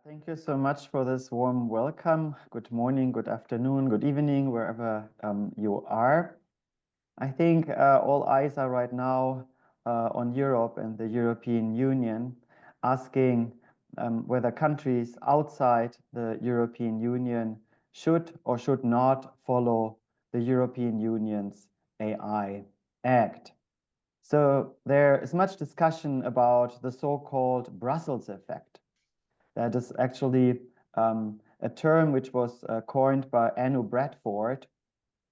Thank you so much for this warm welcome. Good morning, good afternoon, good evening, wherever you are. I think all eyes are right now on Europe and the European Union, asking whether countries outside the European Union should or should not follow the European Union's AI Act. So there is much discussion about the so-called Brussels effect. That is actually a term which was coined by Anu Bradford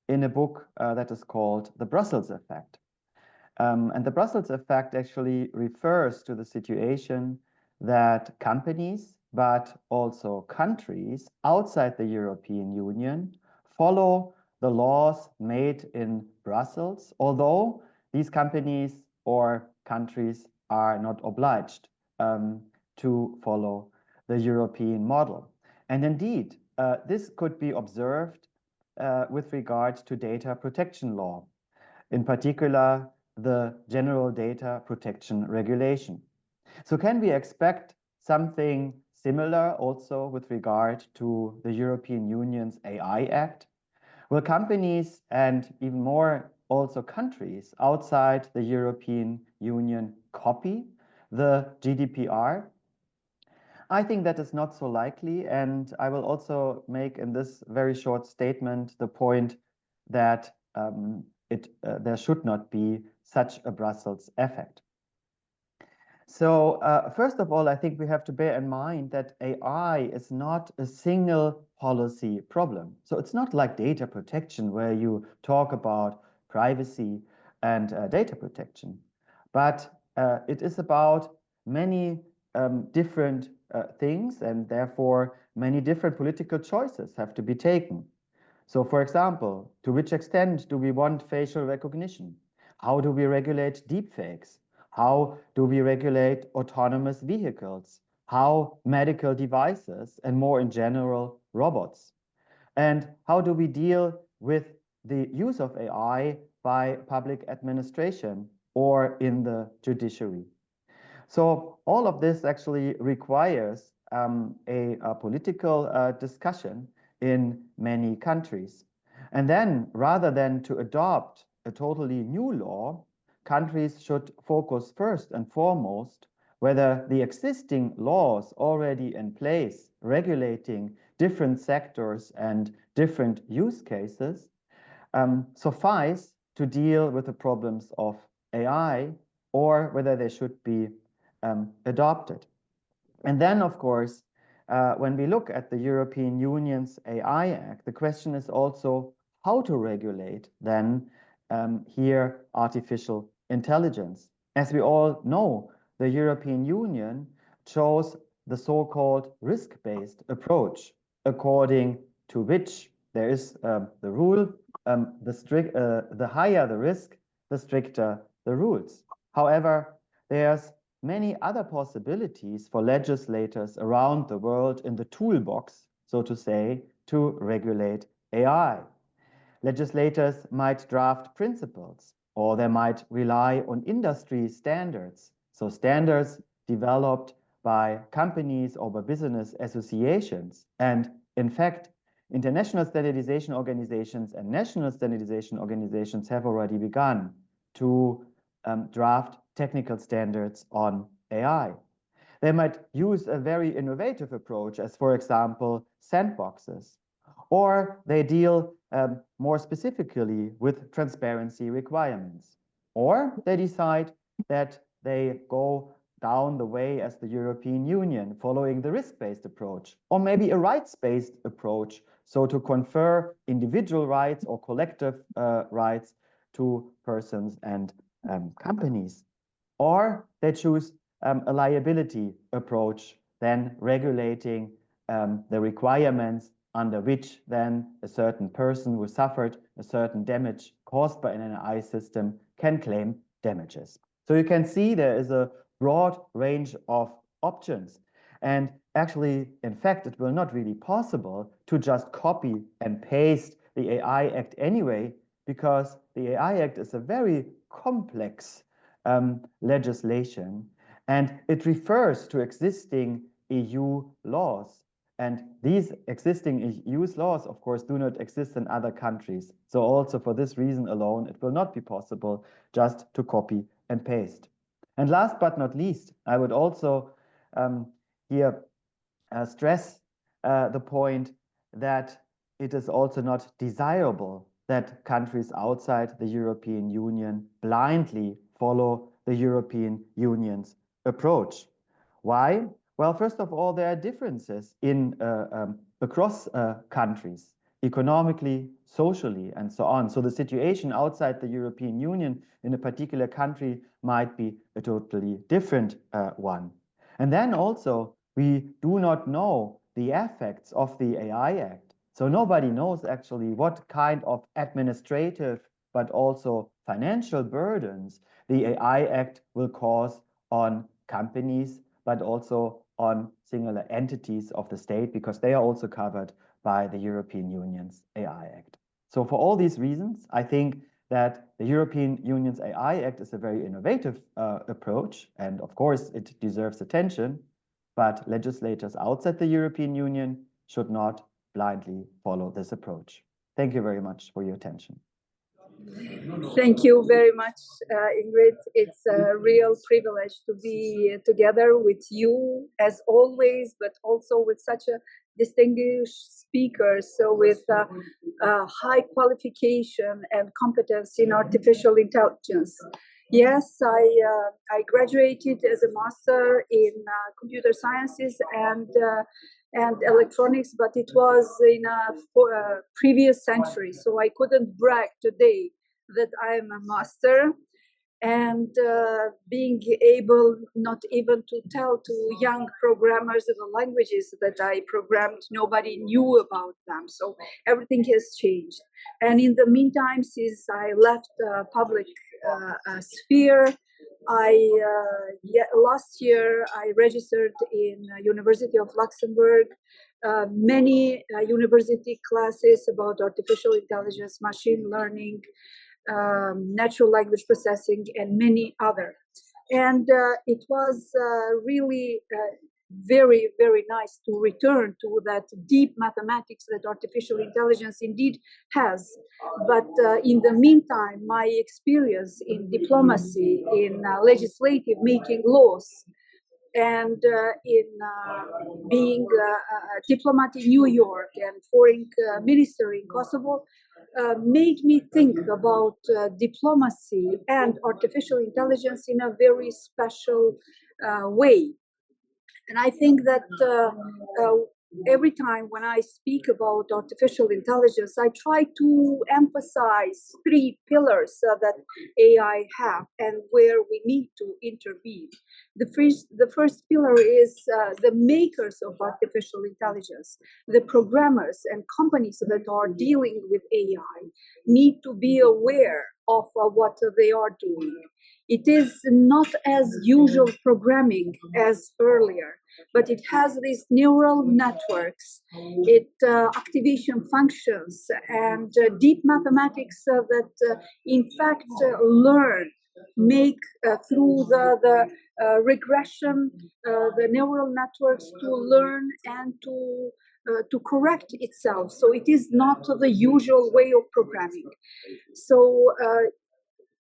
in a book that is called The Brussels Effect. And the Brussels effect actually refers to the situation that companies, but also countries outside the European Union follow the laws made in Brussels, although these companies or countries are not obliged to follow the European model. And indeed, this could be observed with regard to data protection law, in particular, the General Data Protection Regulation. So can we expect something similar also with regard to the European Union's AI Act? Will companies and even more also countries outside the European Union copy the GDPR? I think that is not so likely, and I will also make in this very short statement the point that there should not be such a Brussels effect. So first of all, I think we have to bear in mind that AI is not a single policy problem. So it's not like data protection where you talk about privacy and data protection, but it is about many different things, and therefore many different political choices have to be taken. So for example, to which extent do we want facial recognition? How do we regulate deepfakes? How do we regulate autonomous vehicles? How medical devices and more in general, robots? And how do we deal with the use of AI by public administration or in the judiciary? So all of this actually requires a political discussion in many countries. And then rather than to adopt a totally new law, countries should focus first and foremost whether the existing laws already in place regulating different sectors and different use cases suffice to deal with the problems of AI, or whether they should be adopted. And then, of course, when we look at the European Union's AI Act, the question is also how to regulate then here artificial intelligence. As we all know, the European Union chose the so-called risk-based approach, according to which there is the rule, the higher the risk, the stricter the rules. However, there's many other possibilities for legislators around the world in the toolbox, so to say, to regulate AI. Legislators might draft principles, or they might rely on industry standards, so standards developed by companies or by business associations. And in fact, international standardization organizations and national standardization organizations have already begun to draft technical standards on AI. They might use a very innovative approach, as for example, sandboxes, or they deal more specifically with transparency requirements, or they decide that they go down the way as the European Union, following the risk-based approach, or maybe a rights-based approach, so to confer individual rights or collective rights to persons and companies. Or they choose a liability approach, then regulating the requirements under which then a certain person who suffered a certain damage caused by an AI system can claim damages. So you can see there is a broad range of options. And actually, in fact, it will not really possible to just copy and paste the AI Act anyway, because the AI Act is a very complex legislation, and it refers to existing EU laws. And these existing EU laws, of course, do not exist in other countries. So also for this reason alone, it will not be possible just to copy and paste. And last but not least, I would also here stress the point that it is also not desirable that countries outside the European Union blindly follow the European Union's approach. Why? Well, first of all, there are differences across countries, economically, socially, and so on. So the situation outside the European Union in a particular country might be a totally different one. And then also, we do not know the effects of the AI Act. So nobody knows actually what kind of administrative but also financial burdens the AI Act will cause on companies, but also on singular entities of the state, because they are also covered by the European Union's AI Act. So for all these reasons, I think that the European Union's AI Act is a very innovative approach, and of course it deserves attention, but legislators outside the European Union should not blindly follow this approach. Thank you very much for your attention. Thank you very much, Ingrid. It's a real privilege to be together with you as always, but also with such a distinguished speaker, so with high qualification and competence in artificial intelligence. Yes, I graduated as a master in computer sciences and electronics, but it was in a previous century, so I couldn't brag today that I'm a master. And being able not even to tell to young programmers the languages that I programmed, nobody knew about them. So everything has changed. And in the meantime, since I left the public sphere, last year I registered in University of Luxembourg, many university classes about artificial intelligence, machine learning, natural language processing, and many other. And it was really very, very nice to return to that deep mathematics that artificial intelligence indeed has. But in the meantime, my experience in diplomacy, in legislative making laws, and in being a diplomat in New York and foreign minister in Kosovo, made me think about diplomacy and artificial intelligence in a very special way. And I think that every time when I speak about artificial intelligence, I try to emphasize three pillars that AI have and where we need to intervene. The first pillar is the makers of artificial intelligence, the programmers and companies that are dealing with AI need to be aware of what they are doing. It is not as usual programming as earlier, but it has these neural networks, activation functions, and deep mathematics that in fact learn, make through the regression, the neural networks to learn and to correct itself. So it is not the usual way of programming. So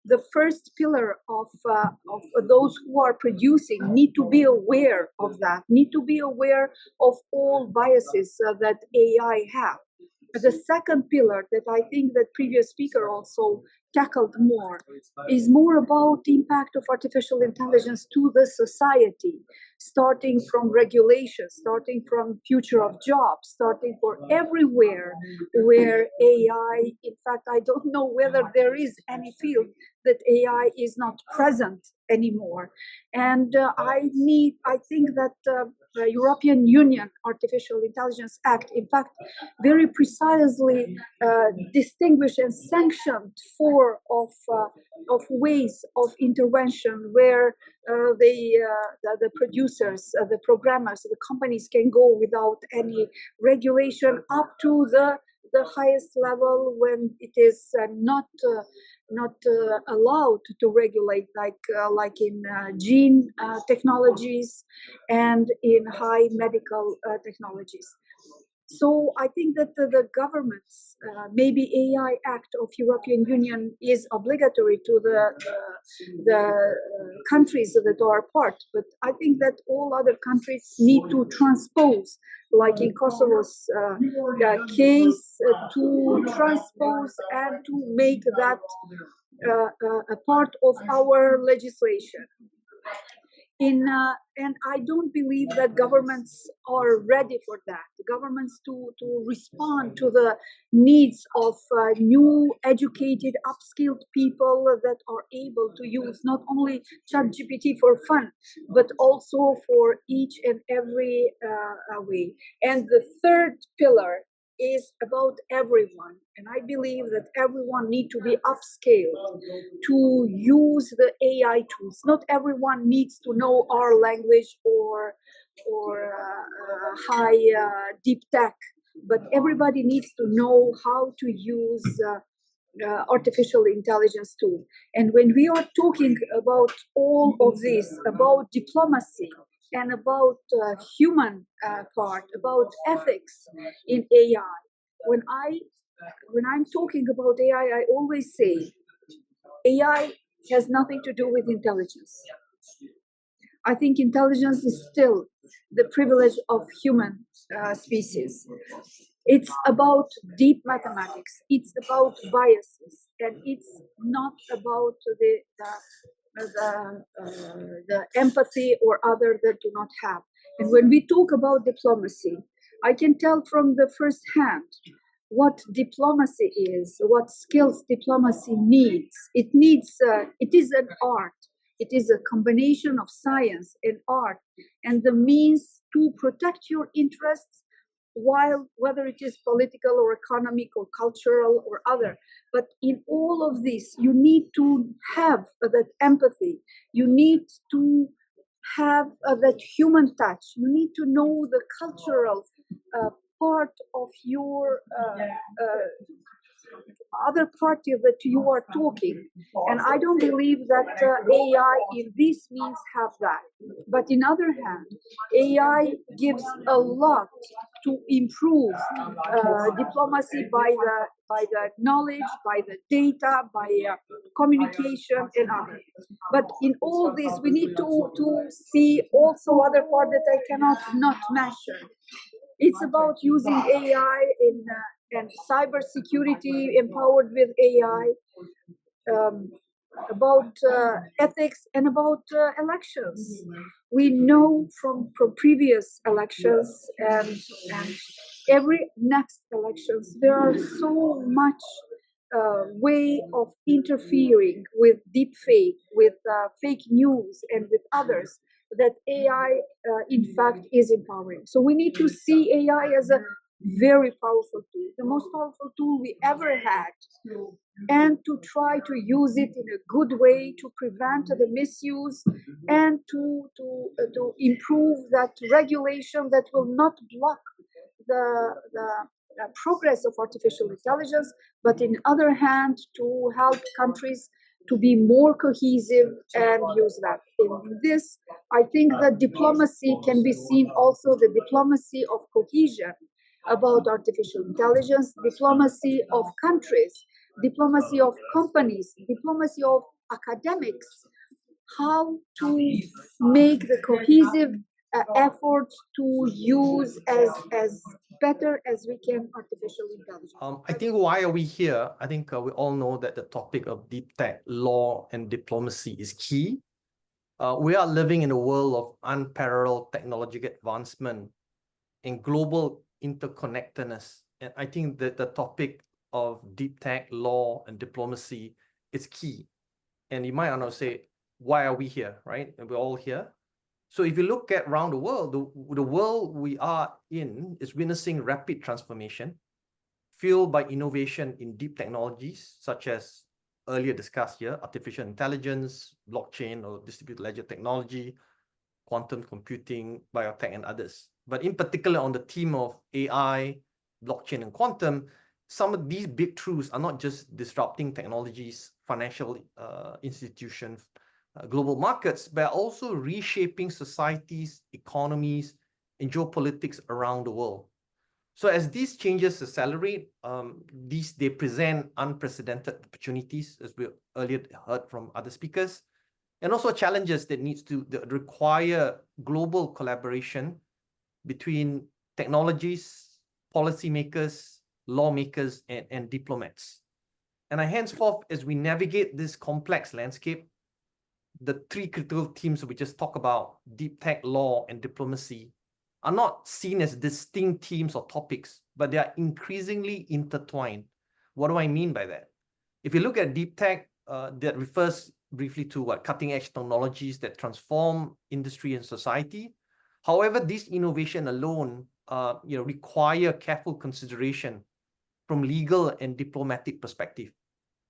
the first pillar of those who are producing need to be aware of that, need to be aware of all biases that AI have. The second pillar that I think that previous speaker also tackled more is more about the impact of artificial intelligence to the society, starting from regulation, starting from future of jobs, starting for everywhere where AI, in fact, I don't know whether there is any field that AI is not present anymore. And I think that the European Union Artificial Intelligence Act, in fact, very precisely distinguished and sanctioned four of ways of intervention where the producers, the programmers, the companies can go without any regulation, up to the the highest level, when it is not allowed to regulate, like in gene technologies and in high medical technologies. So I think that the governments, maybe AI Act of European Union is obligatory to the countries that are part, but I think that all other countries need to transpose, like in Kosovo's case, to transpose and to make that a part of our legislation. And I don't believe that governments are ready for that. Governments to respond to the needs of new, educated, upskilled people that are able to use not only ChatGPT for fun, but also for each and every way. And the third pillar is about everyone, and I believe that everyone needs to be upscaled to use the AI tools. Not everyone needs to know our language or high deep tech, but everybody needs to know how to use artificial intelligence tool. And when we are talking about all of this, about diplomacy and about human part, about ethics in AI, when I'm talking about AI, I always say AI has nothing to do with intelligence. I think intelligence is still the privilege of human species. It's about deep mathematics. It's about biases, and it's not about the empathy or other that do not have. And when we talk about diplomacy, I can tell from the first hand what diplomacy is, what skills diplomacy needs. It is an art. It is a combination of science and art, and the means to protect your interests, while whether it is political or economic or cultural or other. But in all of this, you need to have that empathy. You need to have that human touch. You need to know the cultural part of your other party that you are talking. And I don't believe that AI in this means have that. But in other hand, AI gives a lot to improve diplomacy by the knowledge, by the data, by communication and other. But in all this, we need to see also other part that I cannot not mention. It's about using AI and cybersecurity empowered with AI, about ethics and about elections. We know from previous elections and every next elections, there are so much way of interfering with deep fake, with fake news and with others, that AI in fact is empowering. So we need to see AI as a very powerful tool, the most powerful tool we ever had, and to try to use it in a good way to prevent the misuse and to improve that regulation that will not block the progress of artificial intelligence, but in other hand to help countries to be more cohesive and use that. In this, I think that diplomacy can be seen also the diplomacy of cohesion about artificial intelligence, diplomacy of countries, diplomacy of companies, diplomacy of academics, how to make the cohesive efforts to use as better as we can artificial intelligence. I think why are we here? I think we all know that the topic of deep tech, law, and diplomacy is key. We are living in a world of unparalleled technological advancement and global interconnectedness. And I think that the topic of deep tech, law, and diplomacy is key. And you might not say, why are we here, right? And we're all here. So if you look at around the world, the world we are in is witnessing rapid transformation, fueled by innovation in deep technologies, such as earlier discussed here, artificial intelligence, blockchain or distributed ledger technology, quantum computing, biotech, and others. But in particular on the theme of AI, blockchain, and quantum, some of these big truths are not just disrupting technologies, financial institutions, global markets, but also reshaping societies, economies, and geopolitics around the world. So as these changes accelerate, they present unprecedented opportunities, as we earlier heard from other speakers, and also challenges that require global collaboration between technologies, policymakers, lawmakers, and diplomats. And henceforth, as we navigate this complex landscape, the three critical themes we just talked about, deep tech, law, and diplomacy, are not seen as distinct themes or topics, but they are increasingly intertwined. What do I mean by that? If you look at deep tech, that refers briefly to cutting-edge technologies that transform industry and society. However, this innovation alone require careful consideration from legal and diplomatic perspective.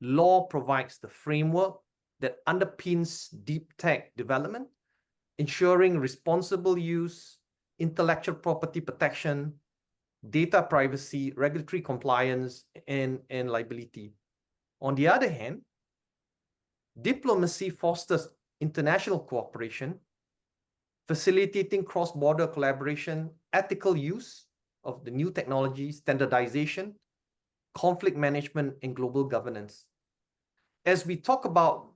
Law provides the framework that underpins deep tech development, ensuring responsible use, intellectual property protection, data privacy, regulatory compliance, and liability. On the other hand, diplomacy fosters international cooperation, facilitating cross-border collaboration, ethical use of the new technology, standardization, conflict management, and global governance. As we talk about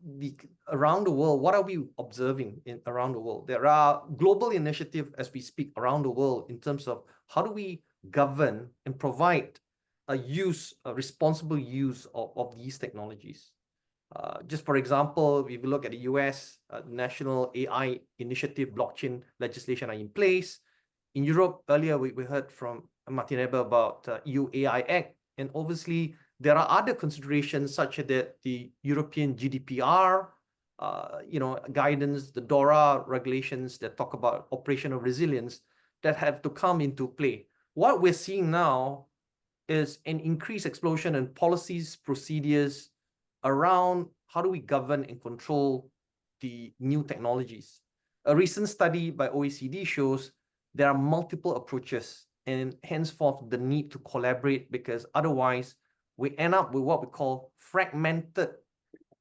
around the world, what are we observing around the world? There are global initiatives as we speak around the world in terms of how do we govern and provide a responsible use of these technologies. Just for example, if you look at the US, national AI initiative, blockchain legislation are in place. In Europe, earlier we heard from Martin Eber about EU AI Act, and obviously there are other considerations such as the European GDPR, guidance, the DORA regulations that talk about operational resilience that have to come into play. What we're seeing now is an increased explosion in policies, procedures around how do we govern and control the new technologies. A recent study by OECD shows there are multiple approaches, and henceforth the need to collaborate, because otherwise we end up with what we call fragmented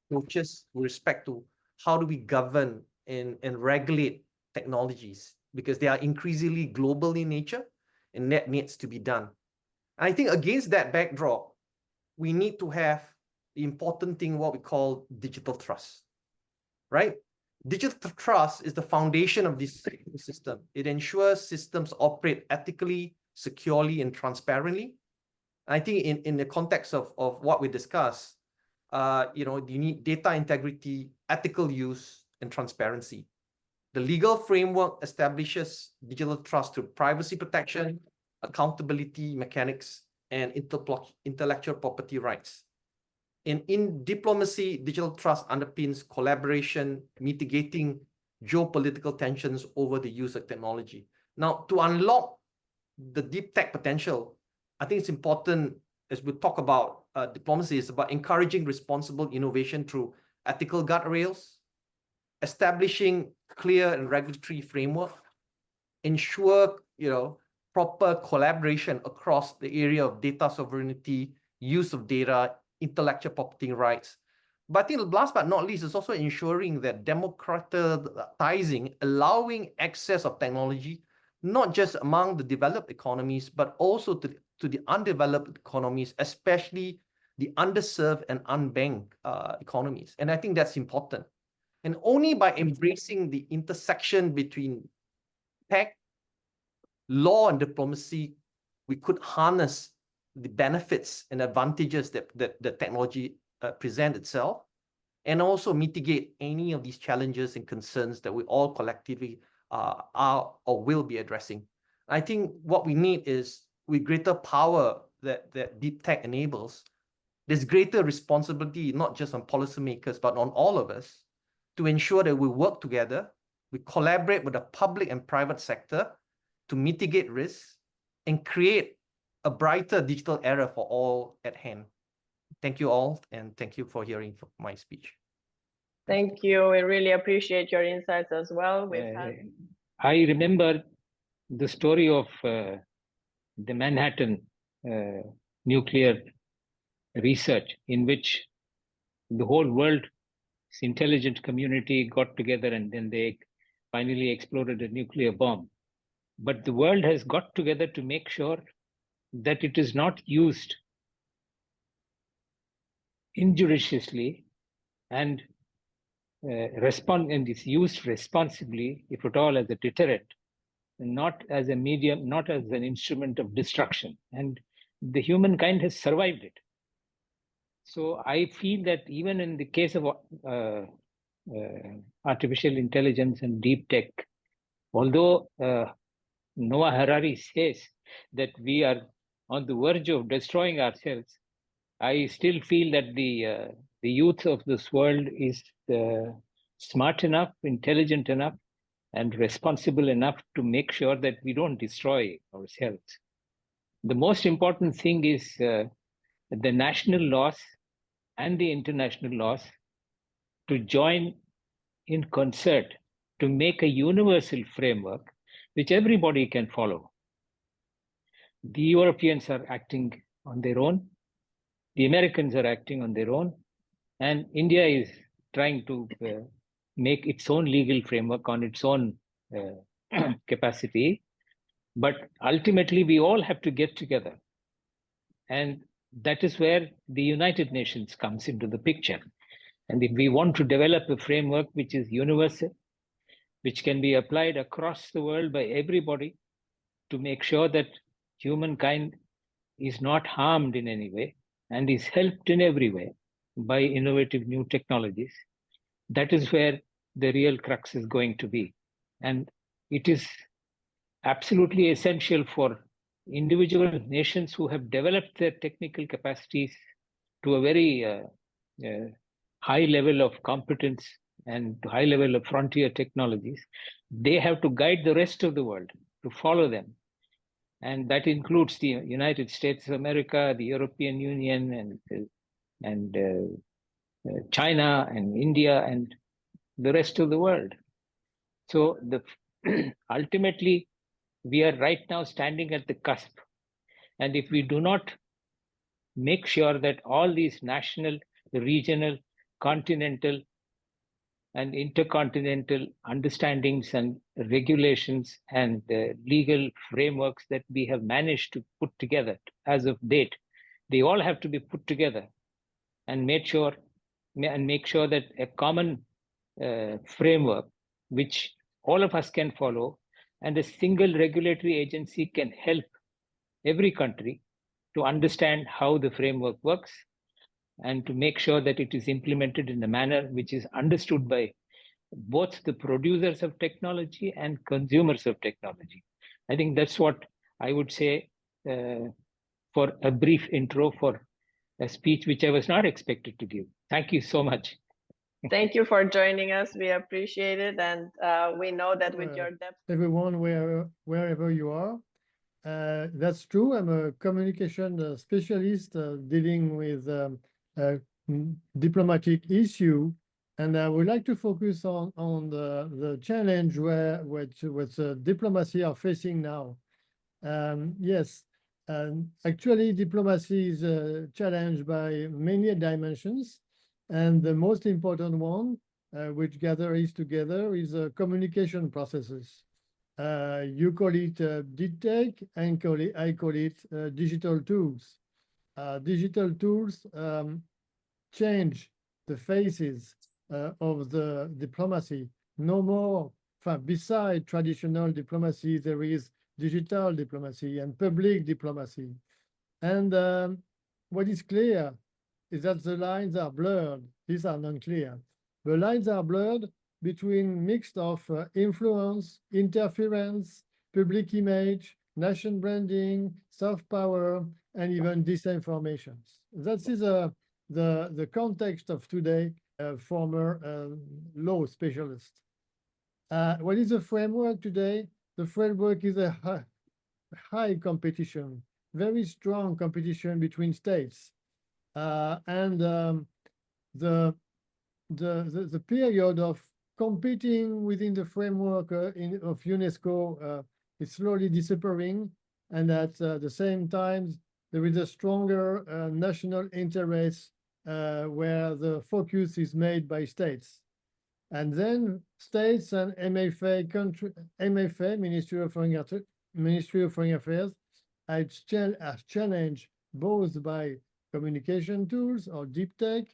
approaches with respect to how do we govern and regulate technologies, because they are increasingly global in nature, and that needs to be done. And I think against that backdrop, we need to have the important thing, what we call digital trust, right? Digital trust is the foundation of this system. It ensures systems operate ethically, securely, and transparently. I think in the context of what we discussed, you need data integrity, ethical use, and transparency. The legal framework establishes digital trust through privacy protection, accountability mechanics, and intellectual property rights. In diplomacy, digital trust underpins collaboration, mitigating geopolitical tensions over the use of technology. Now, to unlock the deep tech potential, I think it's important, as we talk about diplomacy, is about encouraging responsible innovation through ethical guardrails, establishing clear and regulatory framework, ensure proper collaboration across the area of data sovereignty, use of data, intellectual property rights. But I think last but not least is also ensuring that democratizing, allowing access of technology, not just among the developed economies, but also to the undeveloped economies, especially the underserved and unbanked economies. And I think that's important. And only by embracing the intersection between tech, law, and diplomacy, we could harness the benefits and advantages that the technology present itself, and also mitigate any of these challenges and concerns that we all collectively are or will be addressing. I think what we need is, with greater power that deep tech enables, there's greater responsibility, not just on policymakers, but on all of us, to ensure that we work together, we collaborate with the public and private sector to mitigate risks and create a brighter digital era for all at hand. Thank you all, and thank you for hearing my speech. Thank you. We really appreciate your insights as well. I remember the story of the Manhattan nuclear research in which the whole world's intelligent community got together and then they finally exploded a nuclear bomb. But the world has got together to make sure that it is not used injudiciously and and is used responsibly, if at all, as a deterrent, and not as a medium, not as an instrument of destruction. And the humankind has survived it. So I feel that even in the case of artificial intelligence and deep tech, although Noah Harari says that we are on the verge of destroying ourselves, I still feel that the youth of this world is smart enough, intelligent enough, and responsible enough to make sure that we don't destroy ourselves. The most important thing is the national laws and the international laws to join in concert to make a universal framework which everybody can follow. The Europeans are acting on their own. The Americans are acting on their own. And India is trying to make its own legal framework on its own capacity. But ultimately, we all have to get together. And that is where the United Nations comes into the picture. And if we want to develop a framework which is universal, which can be applied across the world by everybody to make sure that humankind is not harmed in any way and is helped in every way by innovative new technologies, that is where the real crux is going to be. And it is absolutely essential for individual nations who have developed their technical capacities to a very high level of competence and high level of frontier technologies. They have to guide the rest of the world to follow them. And that includes the United States of America, the European Union, and China and India and the rest of the world. So ultimately, we are right now standing at the cusp. And if we do not make sure that all these national, regional, continental, and intercontinental understandings and regulations and legal frameworks that we have managed to put together as of date, they all have to be put together and make sure that a common framework which all of us can follow and a single regulatory agency can help every country to understand how the framework works and to make sure that it is implemented in a manner which is understood by both the producers of technology and consumers of technology. I think that's what I would say for a brief intro for a speech which I was not expected to give. Thank you so much. Thank you for joining us. We appreciate it. And we know that with your depth. Everyone, wherever you are. That's true. I'm a communication specialist dealing with diplomatic issue. And I would like to focus on the challenge which diplomacy are facing now. Yes, actually, diplomacy is challenged by many dimensions. And the most important one, which gathers together, is communication processes. You call it deep tech, and I call it digital tools. Digital tools change the faces of the diplomacy. No more, beside traditional diplomacy, there is digital diplomacy and public diplomacy. And what is clear is that the lines are blurred. These are non-clear. The lines are blurred between mix of influence, interference, public image, nation branding, soft power, and even disinformation. That is the context of today, former law specialist. What is the framework today? The framework is a high competition, very strong competition between states. And the period of competing within the framework of UNESCO is slowly disappearing, and at the same time, there is a stronger national interest where the focus is made by states. And then states and MFA, Ministry of Foreign Affairs, are challenged both by communication tools or deep tech,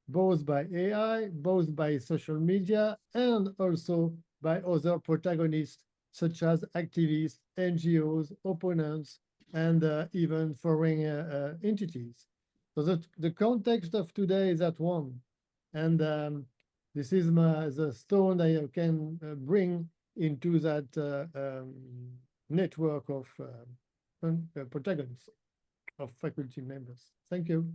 both by AI, both by social media, and also by other protagonists such as activists, NGOs, opponents, and even foreign entities. So the context of today is at one. And this is the stone I can bring into that network of protagonists, of faculty members. Thank you.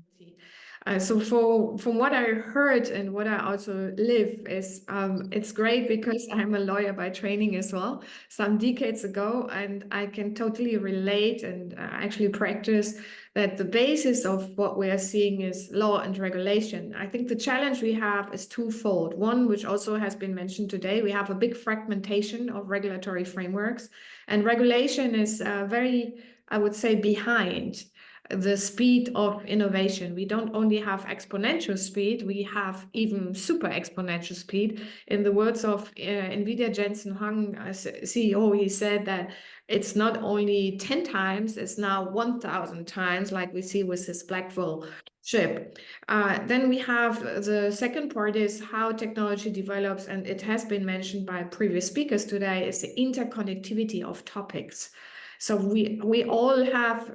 So from what I heard and what I also live is it's great because I'm a lawyer by training as well, some decades ago, and I can totally relate and actually practice that the basis of what we are seeing is law and regulation. I think the challenge we have is twofold. One, which also has been mentioned today, we have a big fragmentation of regulatory frameworks, and regulation is very, I would say, behind the speed of innovation. We don't only have exponential speed, we have even super exponential speed. In the words of NVIDIA Jensen Huang, CEO, he said that it's not only 10 times, it's now 1,000 times, like we see with this Blackwell chip. Then we have the second part is how technology develops, and it has been mentioned by previous speakers today, is the interconnectivity of topics. So we all have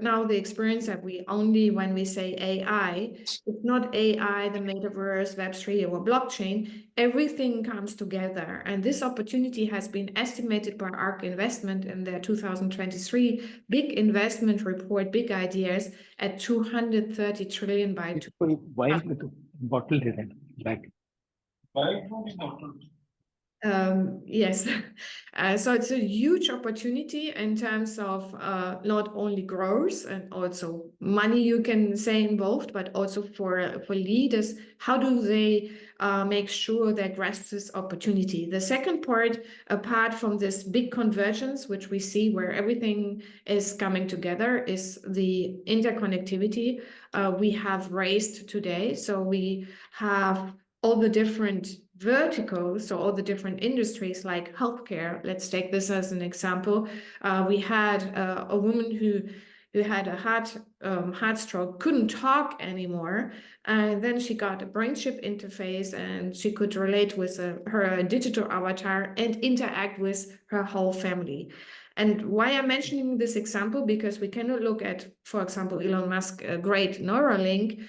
now the experience that we only, when we say AI, it's not AI, the metaverse, Web3 or blockchain, everything comes together. And this opportunity has been estimated by ARK Investment in their 2023 big investment report, Big Ideas, at 230 trillion by Why with the bottle design? Like yes, so it's a huge opportunity in terms of not only growth and also money you can say involved, but also for leaders, how do they make sure they grasp this opportunity? The second part, apart from this big convergence, which we see where everything is coming together, is the interconnectivity we have raised today. So we have all the different verticals, so all the different industries like healthcare. Let's take this as an example. We had a woman who had a heart stroke, couldn't talk anymore, and then she got a brain chip interface, and she could relate with her digital avatar and interact with her whole family. And why I'm mentioning this example, because we cannot look at, for example, Elon Musk, a great Neuralink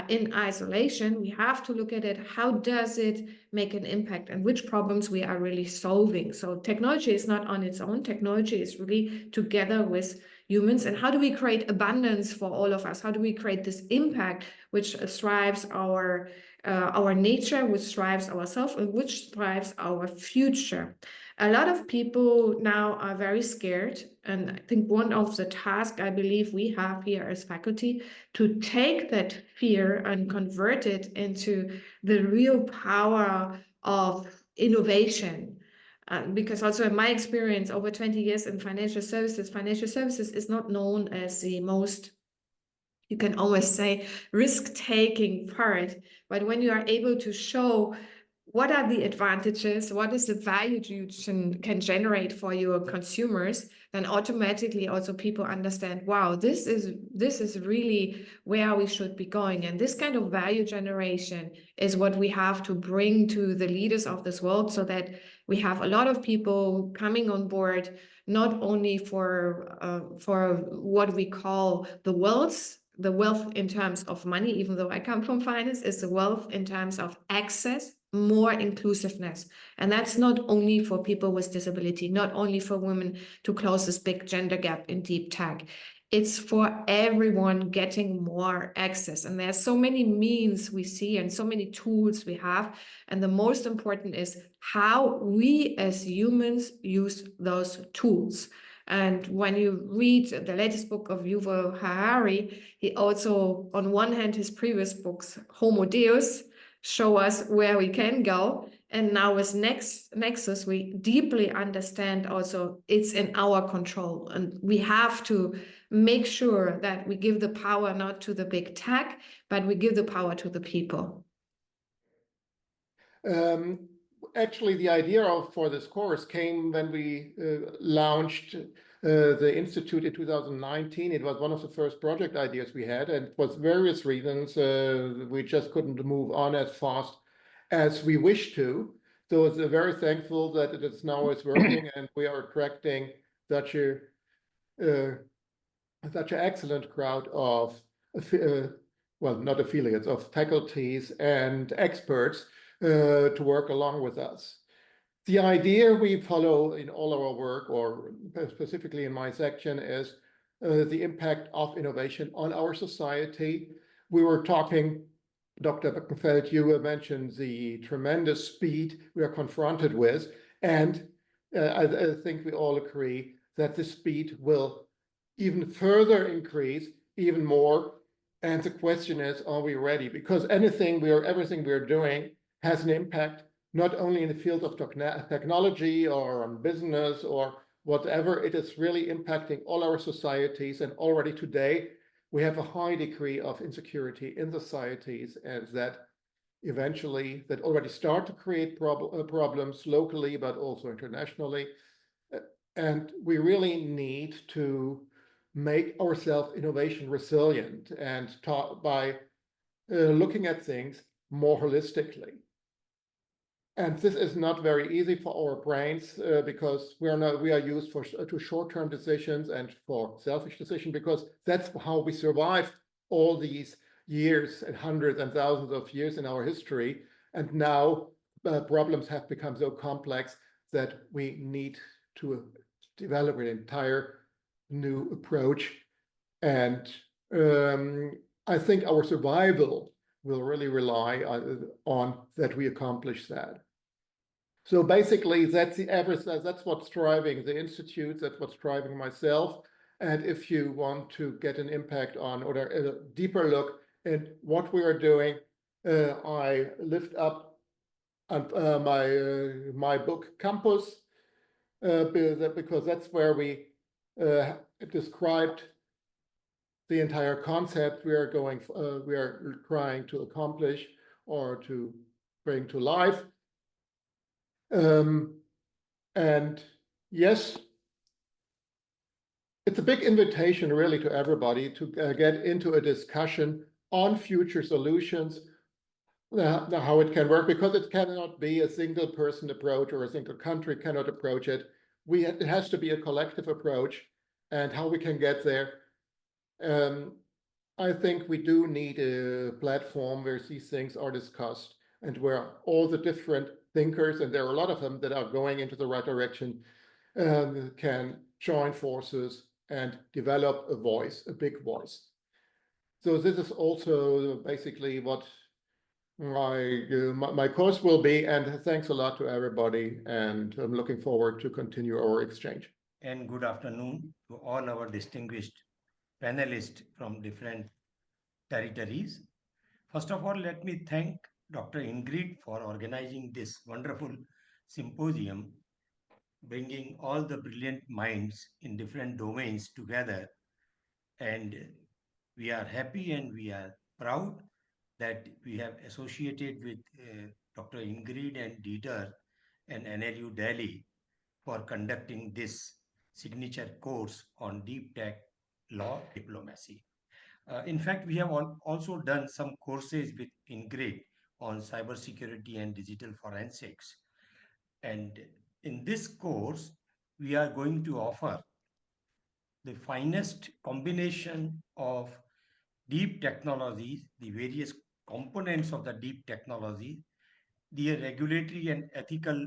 in isolation. We have to look at it, how does it make an impact and which problems we are really solving. So technology is not on its own, technology is really together with humans. And how do we create abundance for all of us? How do we create this impact which thrives our nature, which thrives ourselves, and which thrives our future? A lot of people now are very scared, and I think one of the tasks I believe we have here as faculty to take that fear and convert it into the real power of innovation. Because also in my experience over 20 years in financial services is not known as the most, you can always say, risk-taking part. But when you are able to show what are the advantages, what is the value you can generate for your consumers, then automatically also people understand, wow, this is really where we should be going. And this kind of value generation is what we have to bring to the leaders of this world, so that we have a lot of people coming on board, not only for what we call the wealth in terms of money, even though I come from finance, is the wealth in terms of access, more inclusiveness. And that's not only for people with disability, not only for women to close this big gender gap in deep tech. It's for everyone getting more access. And there's so many means we see and so many tools we have. And the most important is how we as humans use those tools. And when you read the latest book of Yuval Harari, he also, on one hand, his previous books, Homo Deus, show us where we can go. And now with Nexus, we deeply understand also it's in our control. And we have to make sure that we give the power not to the big tech, but we give the power to the people. Actually, the idea for this course came when we launched the Institute in 2019. It was one of the first project ideas we had, and for various reasons, we just couldn't move on as fast as we wished to. So it's very thankful that it is now working and we are attracting such a such an excellent crowd of well, not affiliates, of faculties and experts to work along with us. The idea we follow in all our work, or specifically in my section, is the impact of innovation on our society. We were talking, Dr. Beckenfeld, you mentioned the tremendous speed we are confronted with, and I think we all agree that the speed will even further increase, even more. And the question is, are we ready? Because everything we are doing has an impact, not only in the field of technology or on business or whatever. It is really impacting all our societies. And already today, we have a high degree of insecurity in societies, and that eventually that already start to create problems locally, but also internationally. And we really need to make ourselves innovation resilient and by looking at things more holistically. And this is not very easy for our brains because we are used to short-term decisions and for selfish decisions, because that's how we survived all these years and hundreds and thousands of years in our history. And now problems have become so complex that we need to develop an entire new approach. And I think our survival will really rely on that we accomplish that. So basically, that's what's driving the Institute, that's what's driving myself. And if you want to get an impact on or a deeper look at what we are doing, I lift up my book Campus, because that's where we described the entire concept we are trying to accomplish or to bring to life. And yes, it's a big invitation really to everybody to get into a discussion on future solutions, how it can work, because it cannot be a single person approach, or a single country cannot approach it. It has to be a collective approach, and how we can get there. I think we do need a platform where these things are discussed and where all the different thinkers, and there are a lot of them that are going into the right direction, can join forces and develop a voice, a big voice. So this is also basically what my course will be, and thanks a lot to everybody, and I'm looking forward to continue our exchange. And good afternoon to all our distinguished panelists from different territories. First of all, let me thank Dr. Ingrid for organizing this wonderful symposium, bringing all the brilliant minds in different domains together. And we are happy and we are proud that we have associated with Dr. Ingrid and Dieter and NLU Delhi for conducting this signature course on deep tech law diplomacy. In fact, we have also done some courses with Ingrid on cybersecurity and digital forensics. And in this course, we are going to offer the finest combination of deep technologies, the various components of the deep technology, the regulatory and ethical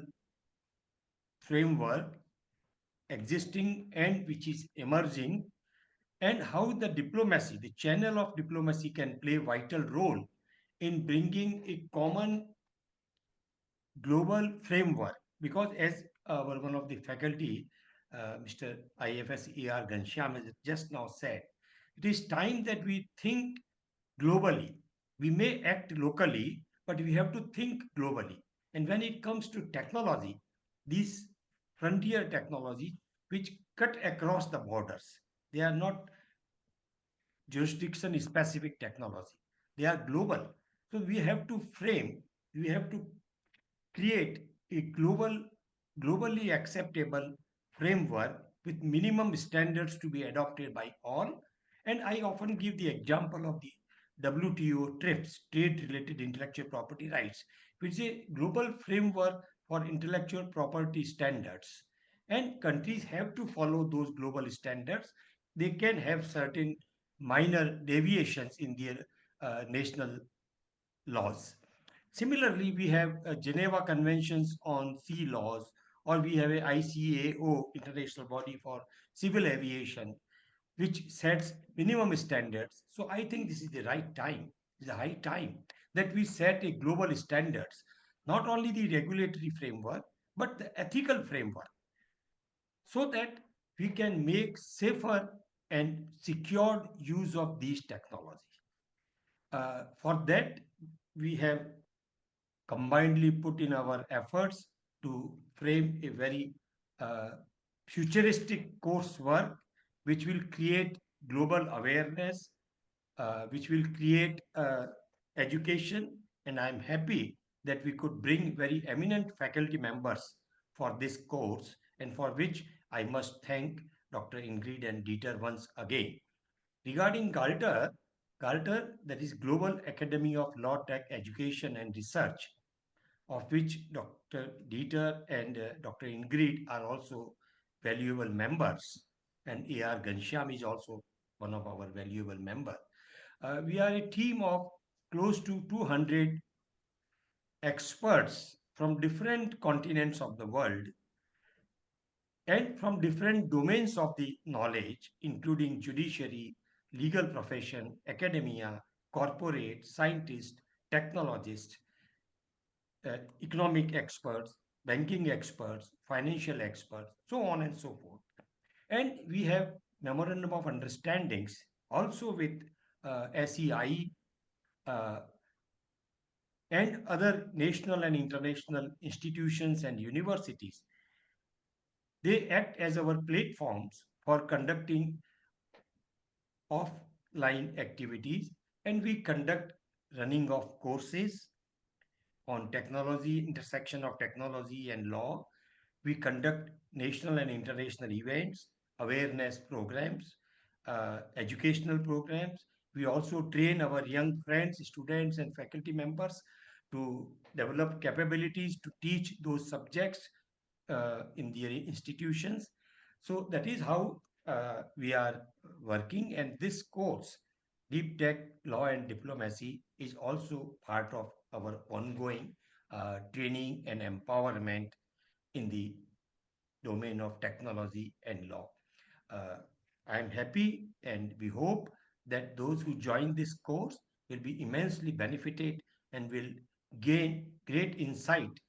framework existing and which is emerging, and how the diplomacy, the channel of diplomacy, can play a vital role in bringing a common global framework. Because as one of the faculty, Mr. IFS ER Ghanshyam has just now said, it is time that we think globally. We may act locally, but we have to think globally. And when it comes to technology, these frontier technology which cut across the borders, they are not jurisdiction specific technology, they are global. So we have to create a globally acceptable framework with minimum standards to be adopted by all. And I often give the example of the WTO TRIPS, Trade Related Intellectual Property Rights, which is a global framework for intellectual property standards. And countries have to follow those global standards. They can have certain minor deviations in their national laws. Similarly, we have Geneva Conventions on Sea Laws, or we have a ICAO, International Body for Civil Aviation, which sets minimum standards. So I think this is the right time, it's the high time that we set a global standards, not only the regulatory framework, but the ethical framework, so that we can make safer and secured use of these technologies. For that, we have combinedly put in our efforts to frame a very futuristic coursework which will create global awareness, which will create education. And I'm happy that we could bring very eminent faculty members for this course, and for which I must thank Dr. Ingrid and Dieter once again. Regarding GALTER, that is Global Academy of Law Tech Education and Research, of which Dr. Dieter and Dr. Ingrid are also valuable members, and A.R. Ghanshyam is also one of our valuable members. We are a team of close to 200 experts from different continents of the world and from different domains of the knowledge, including judiciary, legal profession, academia, corporate, scientists, technologists, economic experts, banking experts, financial experts, so on and so forth. And we have memorandum of understandings also with SEI and other national and international institutions and universities. They act as our platforms for conducting offline activities, and we conduct running of courses on technology, intersection of technology and law. We conduct national and international events, awareness programs, educational programs. We also train our young friends, students, and faculty members to develop capabilities to teach those subjects in their institutions. So that is how we are working. And this course, Deep Tech Law and Diplomacy, is also part of our ongoing training and empowerment in the domain of technology and law. I'm happy, and we hope that those who join this course will be immensely benefited and will gain great insight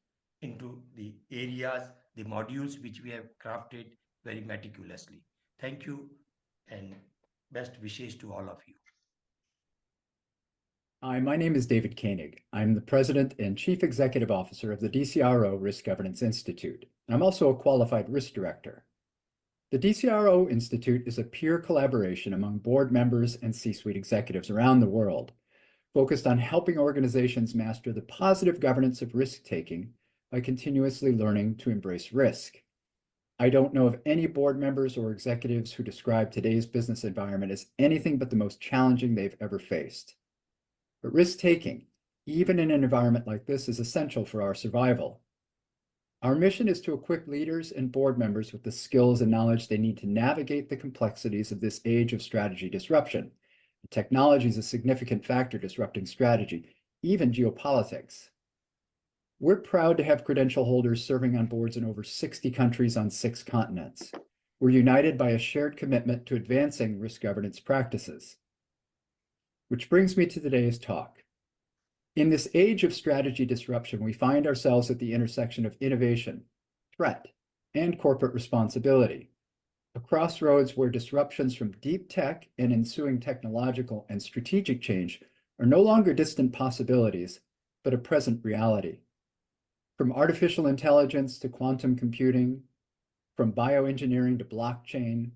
into the areas, the modules which we have crafted very meticulously. Thank you, and best wishes to all of you. Hi, my name is David Koenig. I'm the President and Chief Executive Officer of the DCRO Risk Governance Institute. I'm also a Qualified Risk Director. The DCRO Institute is a peer collaboration among board members and C-suite executives around the world, focused on helping organizations master the positive governance of risk-taking by continuously learning to embrace risk. I don't know of any board members or executives who describe today's business environment as anything but the most challenging they've ever faced. But risk-taking, even in an environment like this, is essential for our survival. Our mission is to equip leaders and board members with the skills and knowledge they need to navigate the complexities of this age of strategy disruption. Technology is a significant factor disrupting strategy, even geopolitics. We're proud to have credential holders serving on boards in over 60 countries on 6 continents. We're united by a shared commitment to advancing risk governance practices. Which brings me to today's talk. In this age of strategy disruption, we find ourselves at the intersection of innovation, threat, and corporate responsibility, a crossroads where disruptions from deep tech and ensuing technological and strategic change are no longer distant possibilities, but a present reality. From artificial intelligence to quantum computing, from bioengineering to blockchain,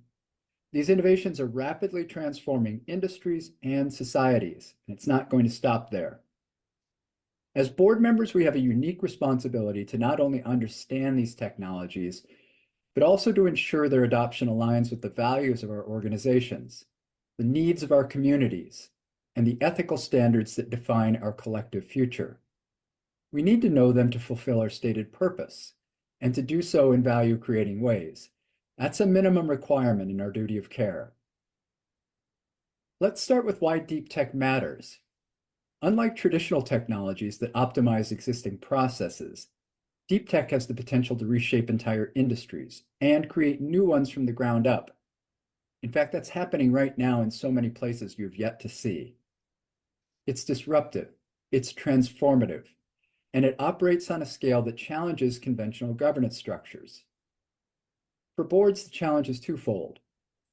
these innovations are rapidly transforming industries and societies, and it's not going to stop there. As board members, we have a unique responsibility to not only understand these technologies, but also to ensure their adoption aligns with the values of our organizations, the needs of our communities, and the ethical standards that define our collective future. We need to know them to fulfill our stated purpose, and to do so in value-creating ways. That's a minimum requirement in our duty of care. Let's start with why deep tech matters. Unlike traditional technologies that optimize existing processes, deep tech has the potential to reshape entire industries and create new ones from the ground up. In fact, that's happening right now in so many places you've yet to see. It's disruptive, it's transformative, and it operates on a scale that challenges conventional governance structures. For boards, the challenge is twofold.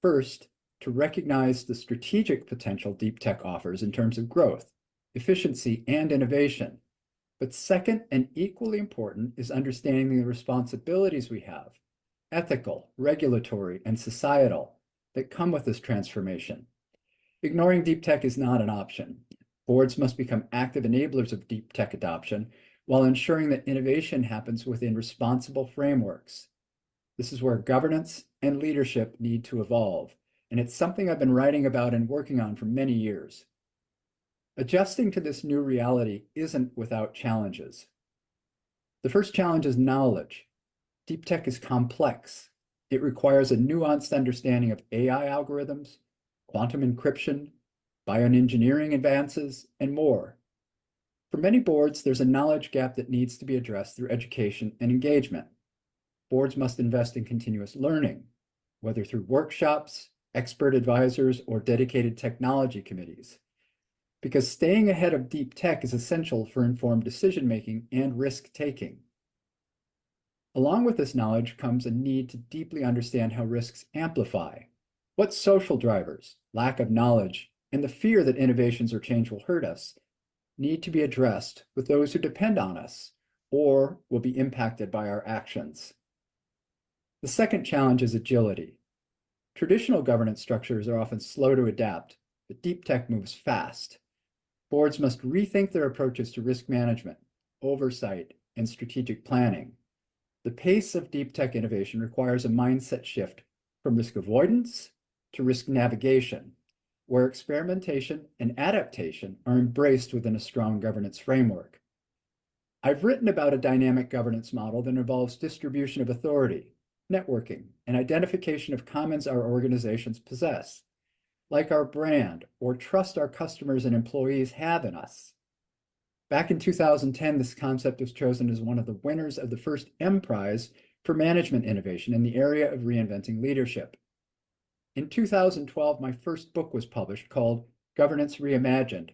First, to recognize the strategic potential deep tech offers in terms of growth, efficiency, and innovation. But second, and equally important, is understanding the responsibilities we have, ethical, regulatory, and societal, that come with this transformation. Ignoring deep tech is not an option. Boards must become active enablers of deep tech adoption while ensuring that innovation happens within responsible frameworks. This is where governance and leadership need to evolve, and it's something I've been writing about and working on for many years. Adjusting to this new reality isn't without challenges. The first challenge is knowledge. Deep tech is complex. It requires a nuanced understanding of AI algorithms, quantum encryption, bioengineering advances, and more. For many boards, there's a knowledge gap that needs to be addressed through education and engagement. Boards must invest in continuous learning, whether through workshops, expert advisors, or dedicated technology committees, because staying ahead of deep tech is essential for informed decision-making and risk-taking. Along with this knowledge comes a need to deeply understand how risks amplify, what social drivers, lack of knowledge, and the fear that innovations or change will hurt us need to be addressed with those who depend on us or will be impacted by our actions. The second challenge is agility. Traditional governance structures are often slow to adapt, but deep tech moves fast. Boards must rethink their approaches to risk management, oversight, and strategic planning. The pace of deep tech innovation requires a mindset shift from risk avoidance to risk navigation, where experimentation and adaptation are embraced within a strong governance framework. I've written about a dynamic governance model that involves distribution of authority, networking, and identification of commons our organizations possess, like our brand or trust our customers and employees have in us. Back in 2010, this concept was chosen as one of the winners of the first M Prize for management innovation in the area of reinventing leadership. In 2012, my first book was published called Governance Reimagined: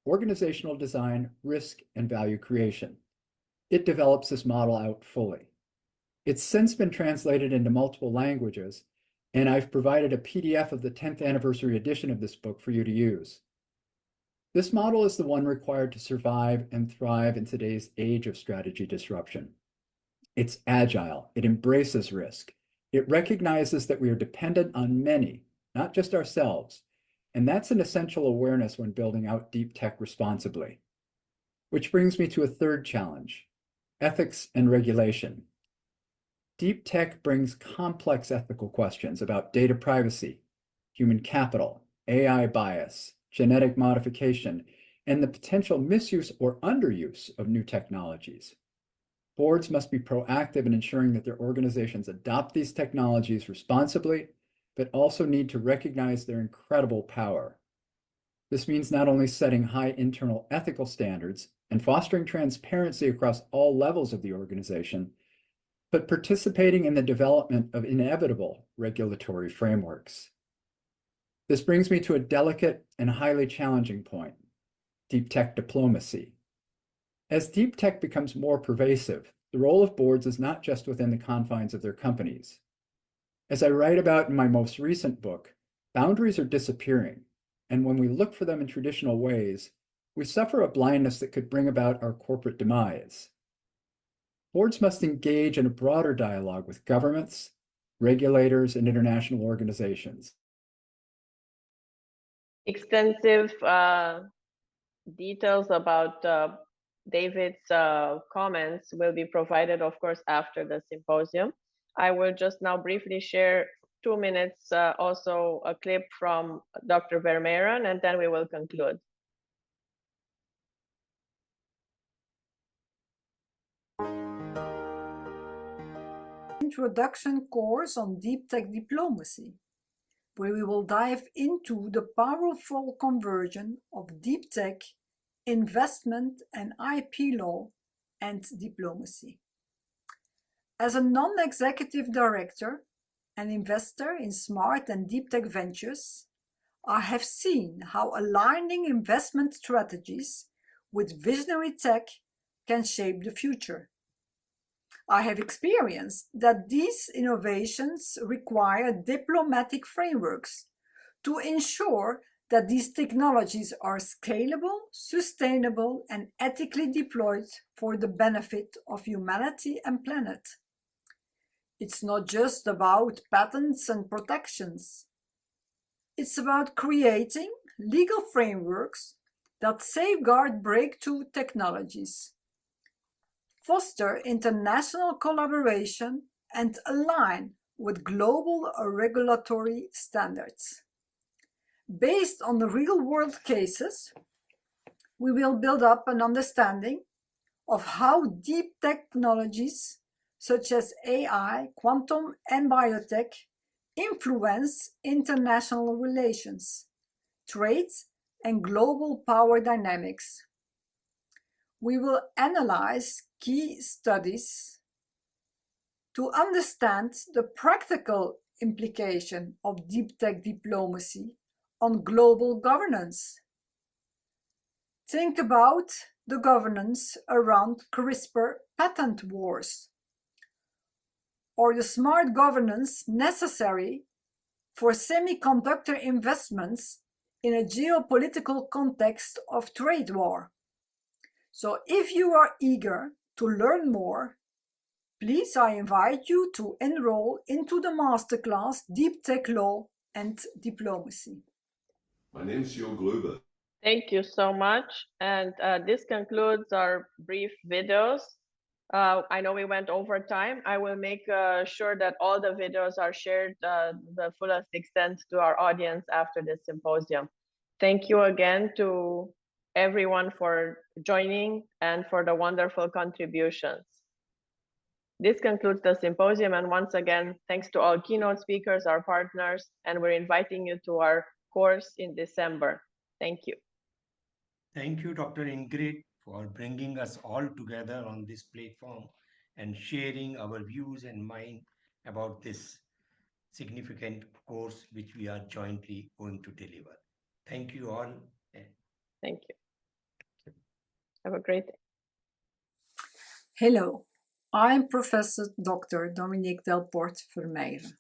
Organizational Design, Risk, and Value Creation. It develops this model out fully. It's since been translated into multiple languages, and I've provided a PDF of the 10th anniversary edition of this book for you to use. This model is the one required to survive and thrive in today's age of strategy disruption. It's agile, it embraces risk, it recognizes that we are dependent on many, not just ourselves, and that's an essential awareness when building out deep tech responsibly. Which brings me to a third challenge: ethics and regulation. Deep tech brings complex ethical questions about data privacy, human capital, AI bias, genetic modification, and the potential misuse or underuse of new technologies. Boards must be proactive in ensuring that their organizations adopt these technologies responsibly, but also need to recognize their incredible power. This means not only setting high internal ethical standards and fostering transparency across all levels of the organization, but participating in the development of inevitable regulatory frameworks. This brings me to a delicate and highly challenging point: deep tech diplomacy. As deep tech becomes more pervasive, the role of boards is not just within the confines of their companies. As I write about in my most recent book, boundaries are disappearing, and when we look for them in traditional ways, we suffer a blindness that could bring about our corporate demise. Boards must engage in a broader dialogue with governments, regulators, and international organizations. Extensive details about David's comments will be provided, of course, after the symposium. I will just now briefly share 2 minutes, also a clip from Dr. Vermeeren, and then we will conclude. Introduction course on deep tech diplomacy, where we will dive into the powerful conversion of deep tech, investment and IP law, and diplomacy. As a non-executive director and investor in smart and deep tech ventures, I have seen how aligning investment strategies with visionary tech can shape the future. I have experienced that these innovations require diplomatic frameworks to ensure that these technologies are scalable, sustainable, and ethically deployed for the benefit of humanity and planet. It's not just about patents and protections. It's about creating legal frameworks that safeguard breakthrough technologies, foster international collaboration, and align with global regulatory standards. Based on the real-world cases, we will build up an understanding of how deep technologies such as AI, quantum, and biotech influence international relations, trade, and global power dynamics. We will analyze key studies to understand the practical implication of deep tech diplomacy on global governance. Think about the governance around CRISPR patent wars, or the smart governance necessary for semiconductor investments in a geopolitical context of trade war. So if you are eager to learn more, please, I invite you to enroll into the masterclass Deep Tech Law and Diplomacy. My name's Jo Gruber. Thank you so much. And this concludes our brief videos. I know we went over time. I will make sure that all the videos are shared the fullest extent to our audience after this symposium. Thank you again to everyone for joining and for the wonderful contributions. This concludes the symposium, and once again, thanks to all keynote speakers, our partners, and we're inviting you to our course in December. Thank you. Thank you, Dr. Ingrid, for bringing us all together on this platform and sharing our views and mind about this significant course which we are jointly going to deliver. Thank you all. Thank you. Have a great day. Hello, I'm Professor Dr. Dominique Delporte Vermeijeren.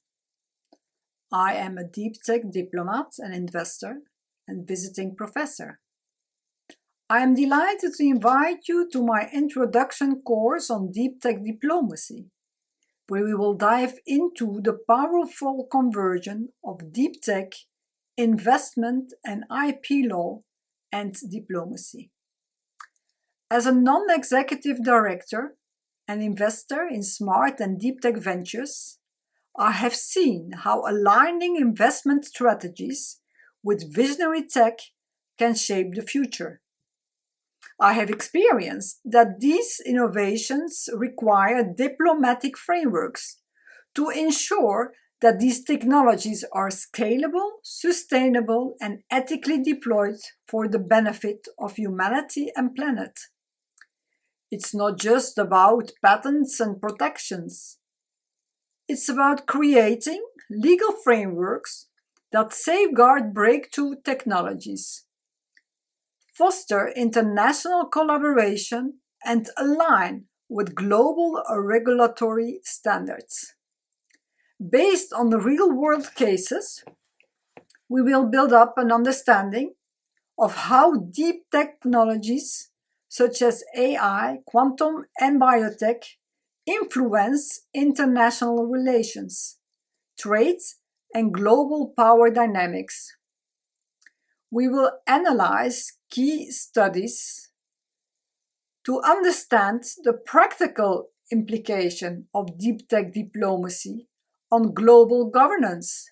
I am a deep tech diplomat and investor and visiting professor. I am delighted to invite you to my introduction course on deep tech diplomacy, where we will dive into the powerful conversion of deep tech, investment and IP law, and diplomacy. As a non-executive director and investor in smart and deep tech ventures, I have seen how aligning investment strategies with visionary tech can shape the future. I have experienced that these innovations require diplomatic frameworks to ensure that these technologies are scalable, sustainable, and ethically deployed for the benefit of humanity and planet. It's not just about patents and protections. It's about creating legal frameworks that safeguard breakthrough technologies, foster international collaboration, and align with global regulatory standards. Based on the real-world cases, we will build up an understanding of how deep technologies such as AI, quantum, and biotech influence international relations, trade, and global power dynamics. We will analyze key studies to understand the practical implication of deep tech diplomacy on global governance.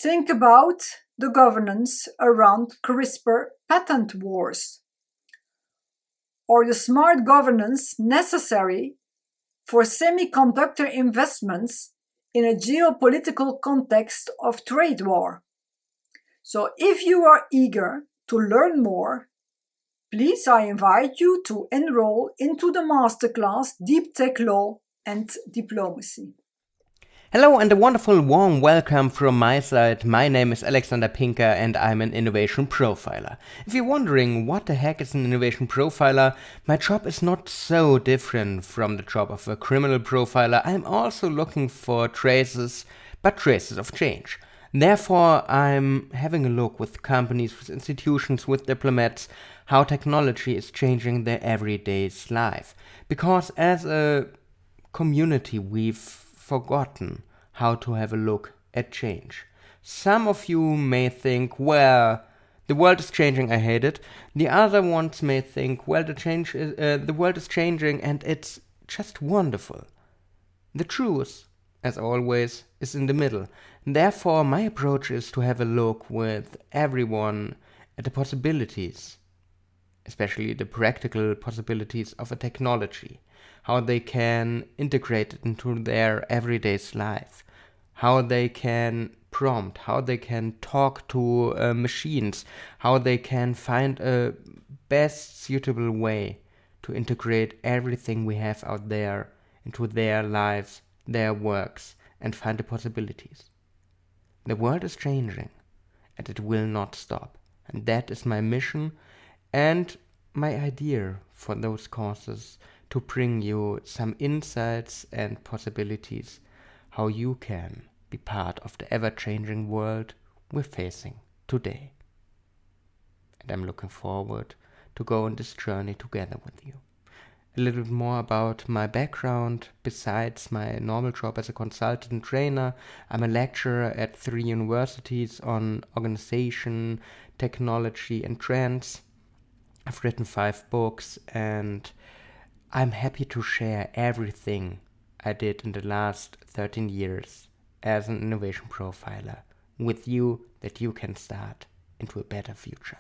Think about the governance around CRISPR patent wars, or the smart governance necessary for semiconductor investments in a geopolitical context of trade war. So if you are eager to learn more, please, I invite you to enroll into the masterclass Deep Tech Law and Diplomacy. Hello and a wonderful warm welcome from my side. My name is Alexander Pinker and I'm an innovation profiler. If you're wondering what the heck is an innovation profiler, my job is not so different from the job of a criminal profiler. I'm also looking for traces, but traces of change. Therefore, I'm having a look with companies, with institutions, with diplomats, how technology is changing their everyday's life. Because as a community, we've forgotten how to have a look at change. Some of you may think, well, the world is changing, I hate it. The other ones may think, well, the world is changing and it's just wonderful. The truth, as always, is in the middle. Therefore, my approach is to have a look with everyone at the possibilities, especially the practical possibilities of a technology, how they can integrate it into their everyday's life, how they can prompt, how they can talk to machines, how they can find a best suitable way to integrate everything we have out there into their lives, their works, and find the possibilities. The world is changing, and it will not stop. And that is my mission and my idea for those courses, to bring you some insights and possibilities how you can be part of the ever-changing world we're facing today. And I'm looking forward to go on this journey together with you. A little bit more about my background. Besides my normal job as a consultant trainer, I'm a lecturer at 3 universities on organization, technology, and trends. I've written 5 books, and I'm happy to share everything I did in the last 13 years as an innovation profiler with you, that you can start into a better future.